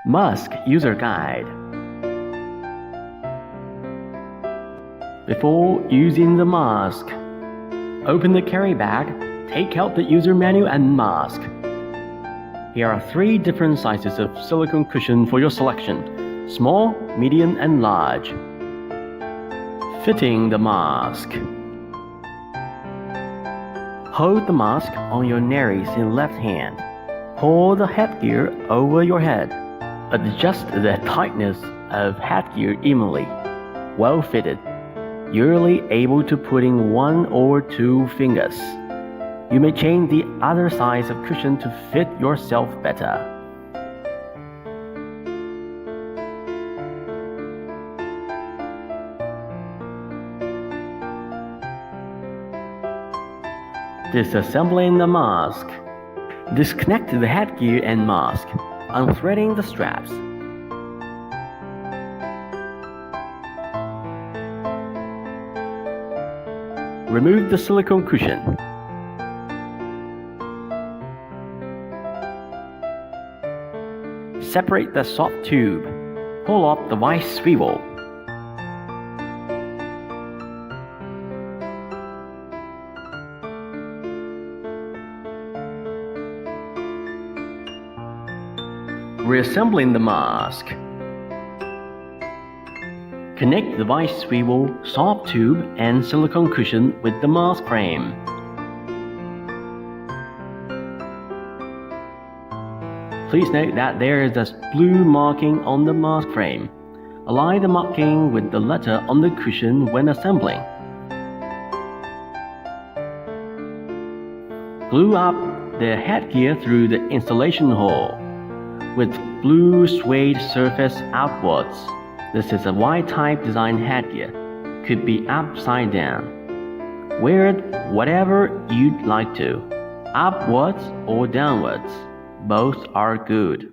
Mask User Guide. Before using the mask, open the carry bag, take out the user manual and mask. Here are 3 different sizes of silicone cushion for your selection: small, medium, and large. Fitting the mask. Hold the mask on your nares in left hand. Pull the headgear over your head. Adjust the tightness of headgear evenly. Well fitted. You're able to put in 1 or 2 fingers. You may change the other size of cushion to fit yourself better. Disassembling the mask. Disconnect the headgear and mask, unthreading the straps. Remove the silicone cushion. Separate the soft tube. Pull off the white swivel. Reassembling the mask. Connect the white swivel, soft tube, and silicone cushion with the mask frame. Please note that there is a blue marking on the mask frame. Align the marking with the letter on the cushion when assembling. Glue up the headgear through the installation hole with blue suede surface outwards. This is a Y-type design headgear. Could be upside down. Wear it whatever you'd like to, upwards or downwards. Both are good.